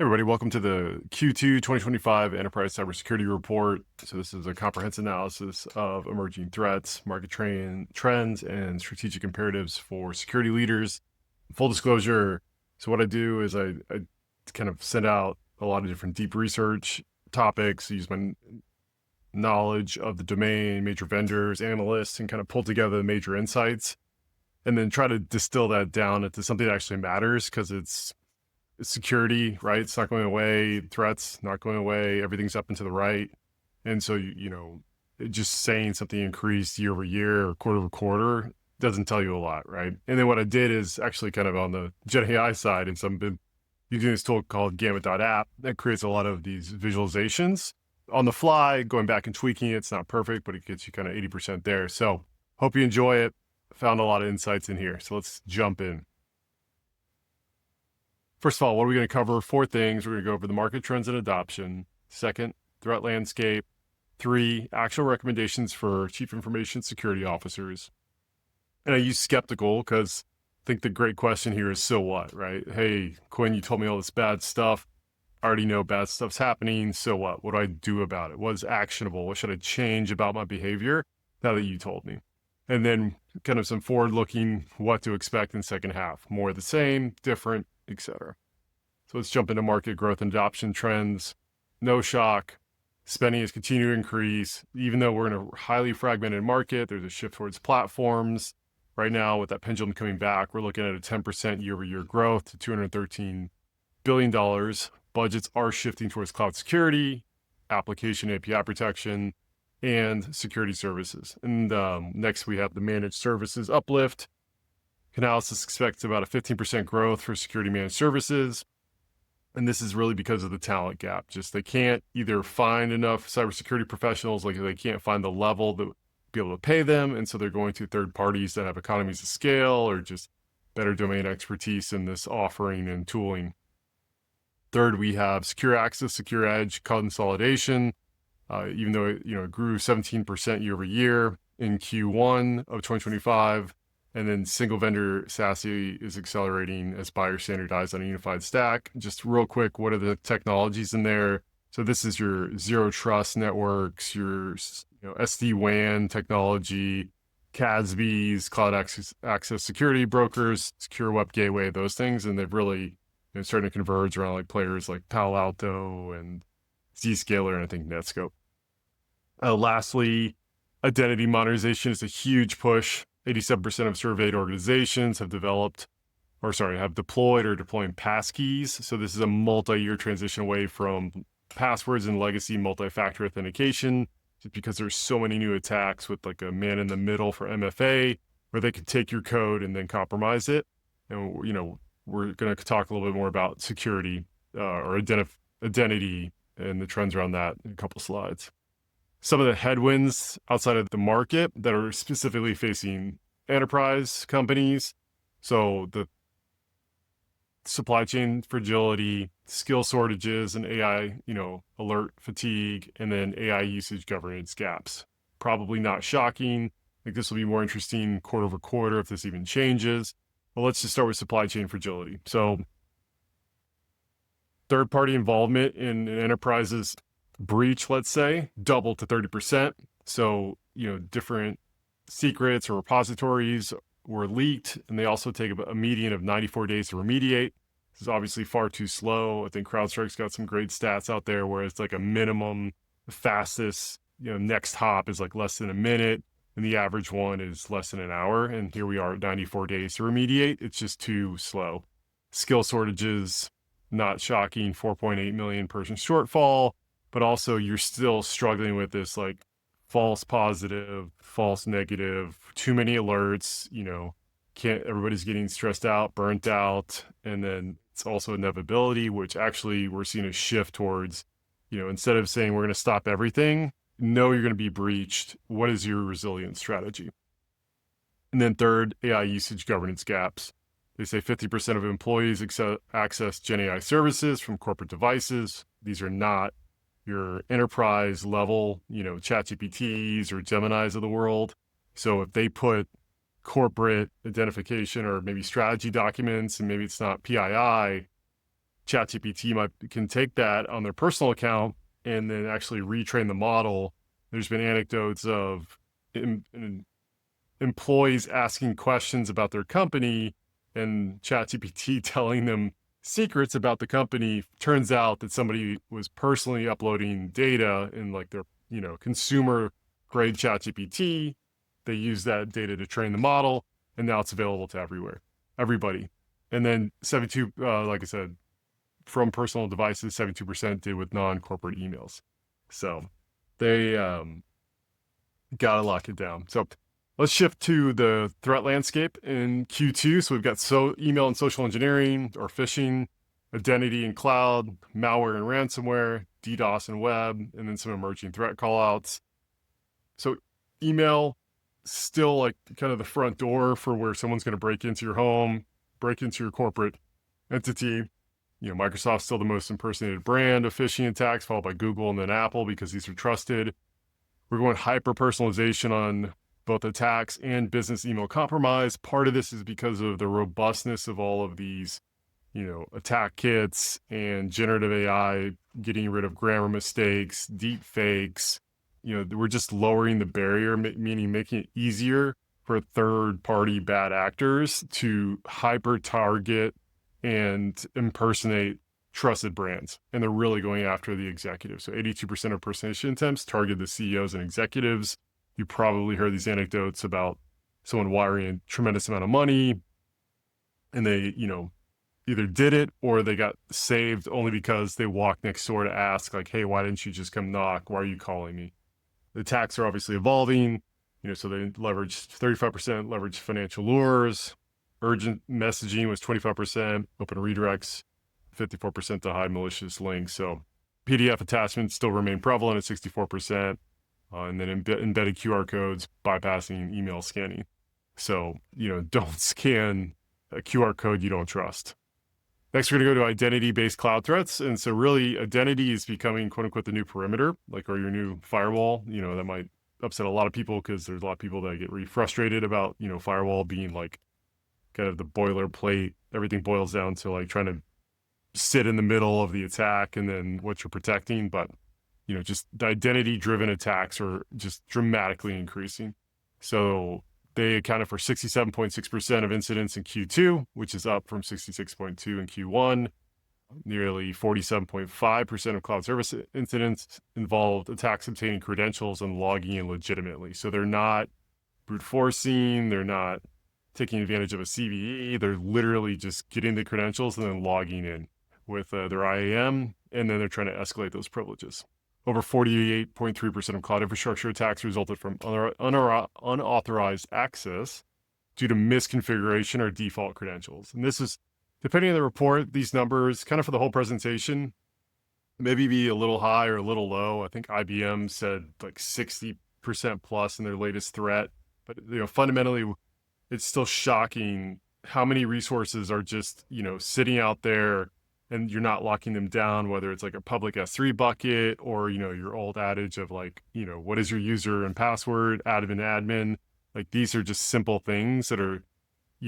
Everybody, welcome to the Q2 2025 Enterprise Cybersecurity Report. So this is a comprehensive analysis of emerging threats, market trends, and strategic imperatives for security leaders. Full disclosure, so what I do is I kind of send out a lot of different deep research topics, use my knowledge of the domain, major vendors, analysts, and kind of pull together the major insights, and then try to distill that down into something that actually matters, because it's security, right? It's not going away. Threats not going away. Everything's up and to the right. And so, just saying something increased year over year or quarter over quarter doesn't tell you a lot, right? And then what I did is actually kind of on the Gen AI side, and so I've been using this tool called Gamut.app that creates a lot of these visualizations on the fly, going back and tweaking it. It's not perfect, but it gets you kind of 80% there. So hope you enjoy it. Found a lot of insights in here. So let's jump in. First of all, what are we going to cover? 4 things. We're going to go over the market trends and adoption. 2nd, threat landscape. 3, actual recommendations for chief information security officers. And I use skeptical because I think the great question here is, so what, right? Hey, Quinn, you told me all this bad stuff. I already know bad stuff's happening. So what? What do I do about it? What is actionable? What should I change about my behavior now that you told me? And then kind of some forward-looking, what to expect in second half. More of the same, different, etc. So let's jump into market growth and adoption trends. No shock. Spending is continuing to increase. Even though we're in a highly fragmented market, there's a shift towards platforms. Right now, with that pendulum coming back, we're looking at a 10% year-over-year growth to $213 billion. Budgets are shifting towards cloud security, application API protection, and security services. And next, we have the managed services uplift. Analysis expects about a 15% growth for security managed services. And this is really because of the talent gap. Just they can't either find enough cybersecurity professionals, like they can't find the level to be able to pay them. And so they're going to third parties that have economies of scale or just better domain expertise in this offering and tooling. 3rd, we have secure access, secure edge consolidation. Even though it grew 17% year over year in Q1 of 2025. And then single vendor SASE is accelerating as buyers standardize on a unified stack. Just real quick, what are the technologies in there? So this is your zero trust networks, your SD-WAN technology, CASBs, cloud access security brokers, secure web gateway, those things. And they've really starting to converge around like players like Palo Alto and Zscaler and I think Netscope. Lastly, identity modernization is a huge push. 87% of surveyed organizations have deployed or deploying passkeys. So this is a multi-year transition away from passwords and legacy multi-factor authentication, just because there's so many new attacks with like a man in the middle for MFA, where they could take your code and then compromise it. And we're going to talk a little bit more about security or identity and the trends around that in a couple slides. Some of the headwinds outside of the market that are specifically facing enterprise companies. So the supply chain fragility, skill shortages, and AI, alert fatigue, and then AI usage governance gaps. Probably not shocking. I think this will be more interesting quarter over quarter if this even changes. But let's just start with supply chain fragility. So third-party involvement in an enterprise's breach, let's say, doubled to 30%. So, different secrets or repositories were leaked, and they also take a median of 94 days to remediate. This is obviously far too slow. I think CrowdStrike's got some great stats out there where it's like a minimum fastest, next hop is like less than a minute, and the average one is less than an hour. And here we are at 94 days to remediate. It's just too slow. Skill shortages, not shocking, 4.8 million person shortfall. But also you're still struggling with this like false positive, false negative, too many alerts, everybody's getting stressed out, burnt out. And then it's also inevitability, which actually we're seeing a shift towards, instead of saying we're going to stop everything, no, you're going to be breached. What is your resilience strategy? And then 3rd, AI usage governance gaps. They say 50% of employees access Gen AI services from corporate devices. These are not your enterprise level, ChatGPTs or Geminis of the world. So if they put corporate identification or maybe strategy documents, and maybe it's not PII, ChatGPT can take that on their personal account and then actually retrain the model. There's been anecdotes of employees asking questions about their company and ChatGPT telling them secrets about the company. Turns out that somebody was personally uploading data in like their, consumer grade ChatGPT. They use that data to train the model, and now it's available to everybody. And then 72, like I said, from personal devices, 72% did with non-corporate emails. So they got to lock it down. So let's shift to the threat landscape in Q2. So we've got email and social engineering or phishing, identity and cloud, malware and ransomware, DDoS and web, and then some emerging threat callouts. So email, still like kind of the front door for where someone's going to break into your home, break into your corporate entity. Microsoft's still the most impersonated brand of phishing attacks, followed by Google and then Apple because these are trusted. We're going hyper-personalization on both attacks and business email compromise. Part of this is because of the robustness of all of these, attack kits and generative AI, getting rid of grammar mistakes, deep fakes. We're just lowering the barrier, meaning making it easier for third-party bad actors to hyper-target and impersonate trusted brands. And they're really going after the executives. So 82% of impersonation attempts target the CEOs and executives. You probably heard these anecdotes about someone wiring a tremendous amount of money and they, either did it or they got saved only because they walked next door to ask like, hey, why didn't you just come knock? Why are you calling me? The attacks are obviously evolving, so they leveraged 35% leveraged financial lures. Urgent messaging was 25%, open redirects, 54% to hide malicious links. So PDF attachments still remain prevalent at 64%. And then embedded QR codes bypassing email scanning. So, don't scan a QR code you don't trust. Next, we're going to go to identity-based cloud threats. And so really, identity is becoming, quote unquote, the new perimeter, like, or your new firewall. That might upset a lot of people because there's a lot of people that get really frustrated about, firewall being like kind of the boilerplate. Everything boils down to like trying to sit in the middle of the attack and then what you're protecting. But just the identity-driven attacks are just dramatically increasing. So they accounted for 67.6% of incidents in Q2, which is up from 66.2% in Q1. Nearly 47.5% of cloud service incidents involved attacks obtaining credentials and logging in legitimately. So they're not brute forcing, they're not taking advantage of a CVE, they're literally just getting the credentials and then logging in with their IAM, and then they're trying to escalate those privileges. Over 48.3% of cloud infrastructure attacks resulted from unauthorized access due to misconfiguration or default credentials. And this is, depending on the report, these numbers, kind of for the whole presentation, maybe be a little high or a little low. I think IBM said like 60% plus in their latest threat. But fundamentally, it's still shocking how many resources are just, sitting out there and you're not locking them down, whether it's like a public S3 bucket or, your old adage of like, what is your user and password, admin. Like these are just simple things that are,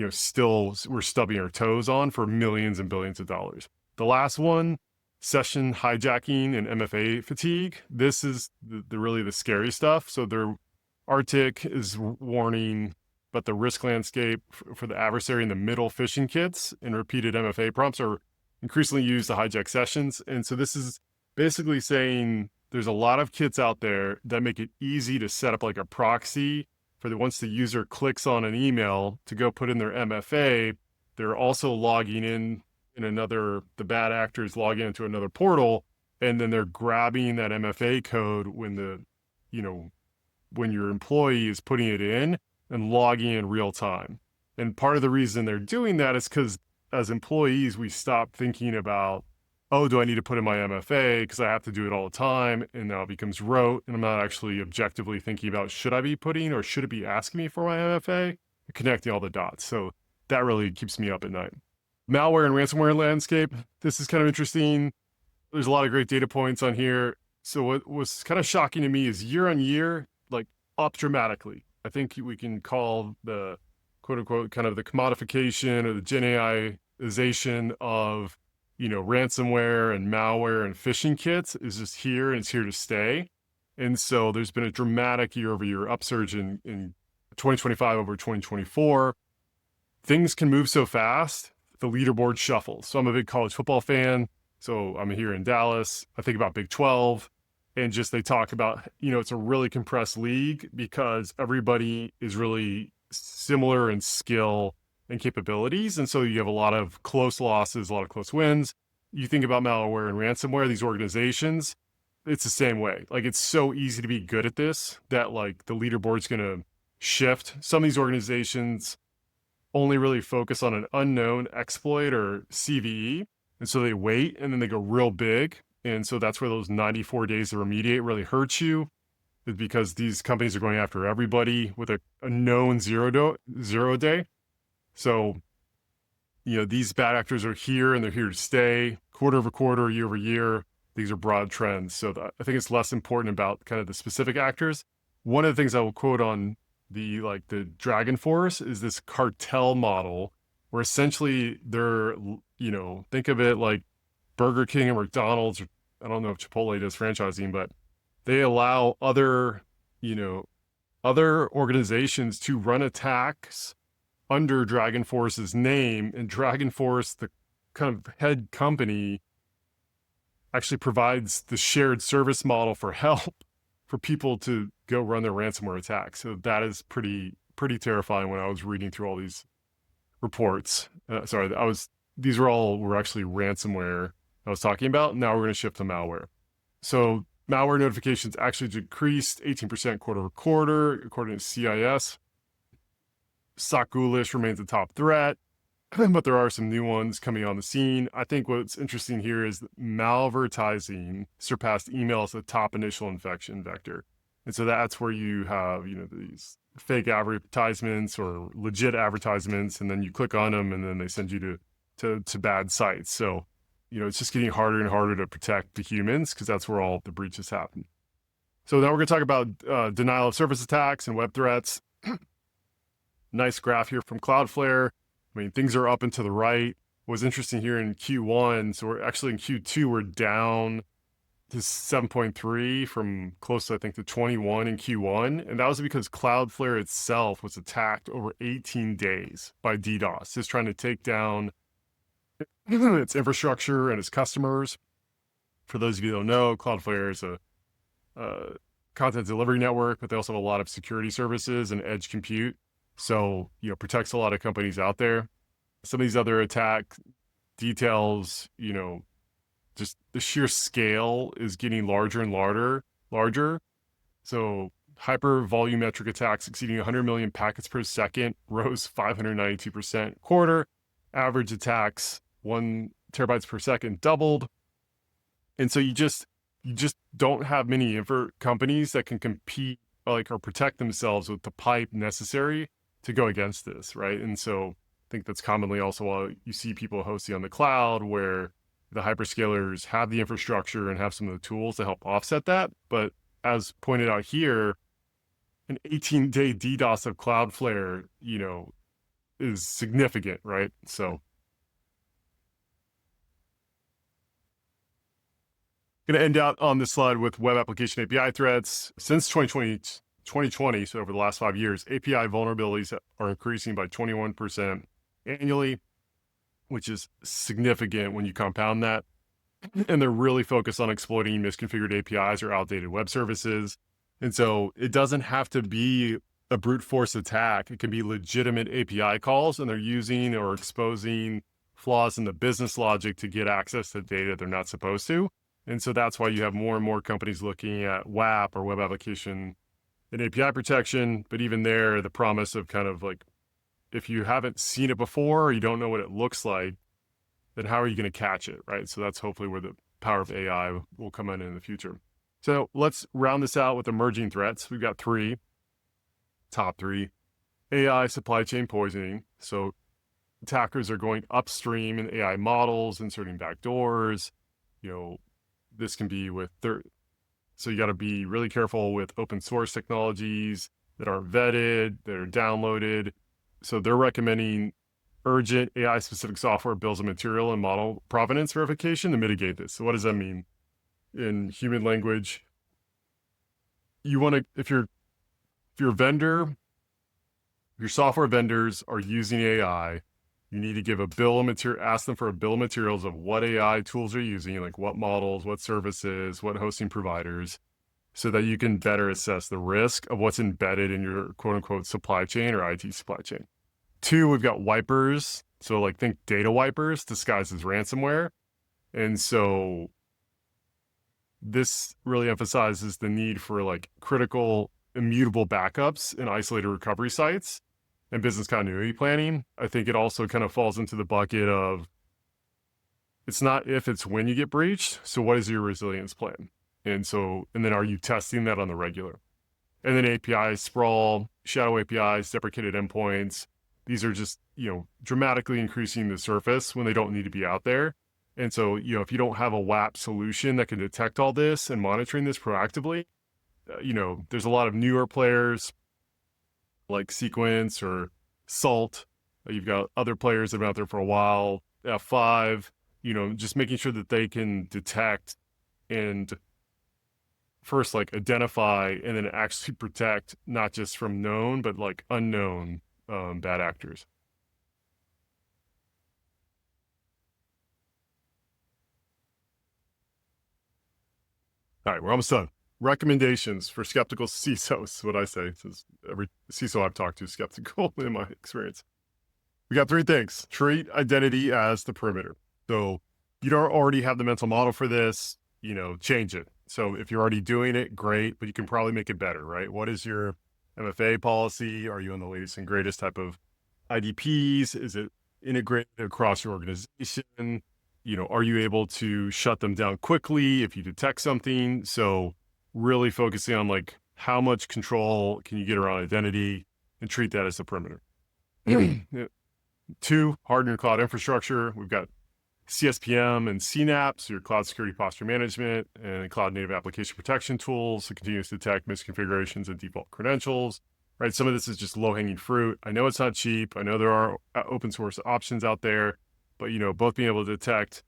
still we're stubbing our toes on for millions and billions of dollars. The last one, session hijacking and MFA fatigue. This is the really the scary stuff. So their Arctic is warning, but the risk landscape for the adversary in the middle phishing kits and repeated MFA prompts are increasingly used to hijack sessions. And so this is basically saying there's a lot of kits out there that make it easy to set up like a proxy for once the user clicks on an email to go put in their MFA, they're also logging in the bad actors log into another portal, and then they're grabbing that MFA code when when your employee is putting it in and logging in real time. And part of the reason they're doing that is because as employees, we stop thinking about, oh, do I need to put in my MFA because I have to do it all the time? And now it becomes rote. And I'm not actually objectively thinking about, should I be putting or should it be asking me for my MFA? Connecting all the dots. So that really keeps me up at night. Malware and ransomware landscape. This is kind of interesting. There's a lot of great data points on here. So what was kind of shocking to me is year on year, like up dramatically. I think we can call the quote unquote kind of the commodification or the Gen AIization of ransomware and malware and phishing kits is just here and it's here to stay. And so there's been a dramatic year-over-year upsurge in 2025 over 2024. Things can move so fast, the leaderboard shuffles. So I'm a big college football fan. So I'm here in Dallas. I think about Big 12 and just they talk about, it's a really compressed league because everybody is really similar in skill and capabilities. And so you have a lot of close losses, a lot of close wins. You think about malware and ransomware, these organizations, it's the same way. Like it's so easy to be good at this that like the leaderboard's going to shift. Some of these organizations only really focus on an unknown exploit or CVE. And so they wait and then they go real big. And so that's where those 94 days to remediate really hurts you, is because these companies are going after everybody with a known zero day. So, these bad actors are here and they're here to stay quarter over quarter, year over year. These are broad trends. So I think it's less important about kind of the specific actors. One of the things I will quote on the Dragon Force is this cartel model where essentially they're, think of it like Burger King and McDonald's. Or I don't know if Chipotle does franchising, but they allow other organizations to run attacks under Dragon Force's name, and Dragon Force, the kind of head company, actually provides the shared service model for help for people to go run their ransomware attacks. So that is pretty terrifying when I was reading through all these reports. These were actually ransomware I was talking about. Now we're going to shift to malware. So malware notifications actually decreased 18% quarter over quarter, according to CIS. SOC Ghoulish remains a top threat, but there are some new ones coming on the scene. I think what's interesting here is that malvertising surpassed email as the top initial infection vector. And so that's where you have, these fake advertisements or legit advertisements, and then you click on them and then they send you to bad sites. So, it's just getting harder and harder to protect the humans because that's where all the breaches happen. So now we're going to talk about denial of service attacks and web threats. Nice graph here from Cloudflare. I mean, things are up and to the right. What was interesting here in Q1, so we're actually in Q2, we're down to 7.3 from close to, I think, to 21 in Q1. And that was because Cloudflare itself was attacked over 18 days by DDoS, just trying to take down its infrastructure and its customers. For those of you who don't know, Cloudflare is a content delivery network, but they also have a lot of security services and edge compute. So, protects a lot of companies out there. Some of these other attack details, just the sheer scale is getting larger and larger. So hyper volumetric attacks exceeding 100 million packets per second rose 592% quarter. Average attacks 1 terabytes per second doubled. And so you just don't have many companies that can compete or protect themselves with the pipe necessary to go against this, right? And so I think that's commonly also why you see people hosting on the cloud where the hyperscalers have the infrastructure and have some of the tools to help offset that. But as pointed out here, an 18-day DDoS of Cloudflare, is significant, right? So going to end out on this slide with web application API threats. Since 2020, so over the last 5 years, API vulnerabilities are increasing by 21% annually, which is significant when you compound that. And they're really focused on exploiting misconfigured APIs or outdated web services. And so it doesn't have to be a brute force attack. It can be legitimate API calls, and they're using or exposing flaws in the business logic to get access to data they're not supposed to. And so that's why you have more and more companies looking at WAP or web application and API protection. But even there, the promise of kind of if you haven't seen it before or you don't know what it looks like, then how are you going to catch it, right? So that's hopefully where the power of AI will come in the future. So let's round this out with emerging threats. We've got top three. AI supply chain poisoning. So attackers are going upstream in AI models, inserting backdoors. This can be with so you got to be really careful with open source technologies that are vetted, that are downloaded. So they're recommending urgent AI-specific software bills of material and model provenance verification to mitigate this. So what does that mean? In human language, you want to, if your vendor, your software vendors are using AI, you need to give a bill of material, ask them for a bill of materials of what AI tools they're using, like what models, what services, what hosting providers, so that you can better assess the risk of what's embedded in your quote unquote supply chain or IT supply chain. 2, we've got wipers. So like think data wipers disguised as ransomware. And so this really emphasizes the need for like critical immutable backups and isolated recovery sites and business continuity planning. I think it also kind of falls into the bucket of it's not if, it's when you get breached. So what is your resilience plan? And then are you testing that on the regular? And then API sprawl, shadow APIs, deprecated endpoints. These are just, dramatically increasing the surface when they don't need to be out there. And so, if you don't have a WAP solution that can detect all this and monitoring this proactively, there's a lot of newer players like Sequence or Salt. You've got other players that have been out there for a while, F5, just making sure that they can detect and first like identify and then actually protect not just from known, but like unknown bad actors. All right, we're almost done. Recommendations for skeptical CISOs, what I say. Since every CISO I've talked to is skeptical in my experience. We got 3 things. Treat identity as the perimeter. So you don't already have the mental model for this, change it. So if you're already doing it, great, but you can probably make it better, right? What is your MFA policy? Are you on the latest and greatest type of IDPs? Is it integrated across your organization? Are you able to shut them down quickly if you detect something? So really focusing on like how much control can you get around identity and treat that as the perimeter. 2, harden your cloud infrastructure. We've got CSPM and CNAPP, so your cloud security posture management and cloud native application protection tools to continuously detect misconfigurations and default credentials, right? Some of this is just low hanging fruit. I know it's not cheap. I know there are open source options out there, but, both being able to detect,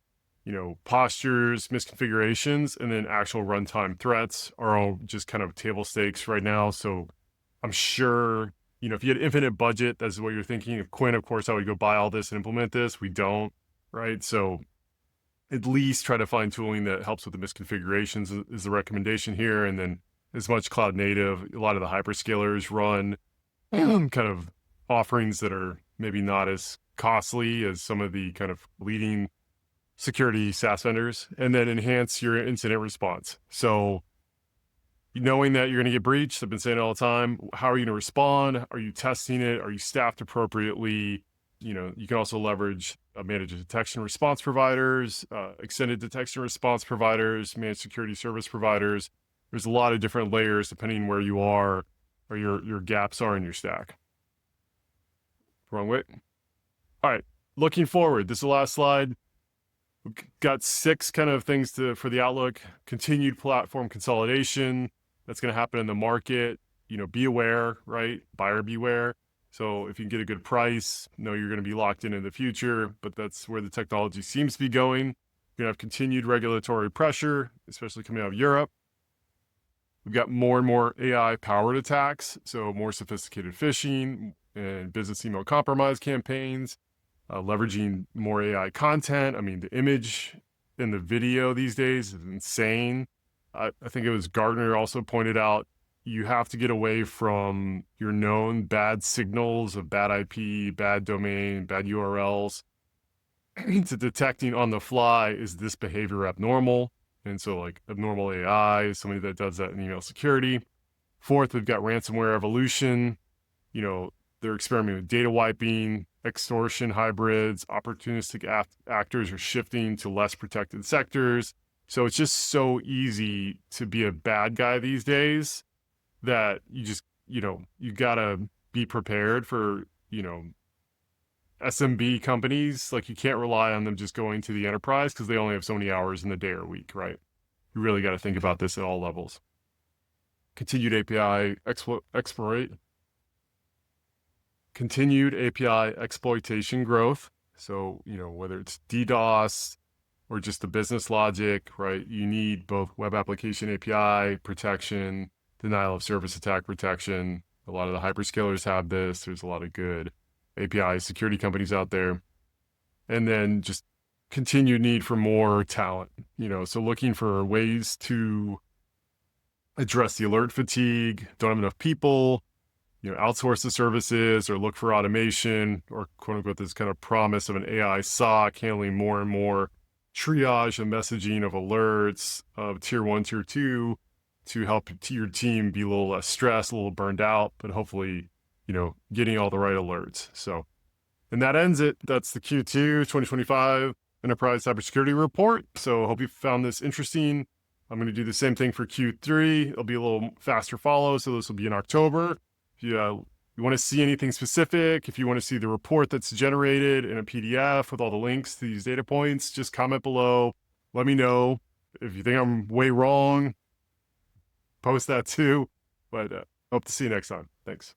postures, misconfigurations, and then actual runtime threats are all just kind of table stakes right now. So I'm sure, if you had infinite budget, that's what you're thinking. If Quinn, of course, I would go buy all this and implement this. We don't. Right. So at least try to find tooling that helps with the misconfigurations is the recommendation here. And then as much cloud native, a lot of the hyperscalers run kind of offerings that are maybe not as costly as some of the kind of leading security SaaS vendors, and then enhance your incident response. So knowing that you're going to get breached, I've been saying it all the time, how are you going to respond? Are you testing it? Are you staffed appropriately? You can also leverage managed detection response providers, extended detection response providers, managed security service providers. There's a lot of different layers depending where you are or your gaps are in your stack. Wrong way. All right, looking forward. This is the last slide. We've got 6 kind of things for the outlook. Continued platform consolidation. That's going to happen in the market. Be aware, right? Buyer beware. So if you can get a good price, know you're going to be locked in the future, but that's where the technology seems to be going. You're going to have continued regulatory pressure, especially coming out of Europe. We've got more and more AI-powered attacks, so more sophisticated phishing and business email compromise campaigns, leveraging more AI content. I mean, the image and the video these days is insane. I think it was Gartner also pointed out you have to get away from your known bad signals of bad IP, bad domain, bad URLs to detecting on the fly, is this behavior abnormal? And so like abnormal AI is somebody that does that in email security. 4th, we've got ransomware evolution. They're experimenting with data wiping, extortion hybrids, opportunistic actors are shifting to less protected sectors. So it's just so easy to be a bad guy these days that you just, you gotta be prepared for, SMB companies. Like you can't rely on them just going to the enterprise because they only have so many hours in the day or week, right? You really got to think about this at all levels. Continued API continued API exploitation growth. So, whether it's DDoS or just the business logic, right? You need both web application API protection, denial of service attack protection. A lot of the hyperscalers have this. There's a lot of good API security companies out there. And then just continued need for more talent, so looking for ways to address the alert fatigue, don't have enough people, outsource the services or look for automation or quote unquote this kind of promise of an AI SOC handling more and more triage and messaging of alerts of tier 1, tier 2 to help your team be a little less stressed, a little burned out, but hopefully, getting all the right alerts. So, and that ends it. That's the Q2 2025 Enterprise Cybersecurity Report. So I hope you found this interesting. I'm going to do the same thing for Q3. It'll be a little faster follow. So this will be in October. If you want to see anything specific, if you want to see the report that's generated in a PDF with all the links to these data points, just comment below. Let me know. If you think I'm way wrong, post that too. But hope to see you next time. Thanks.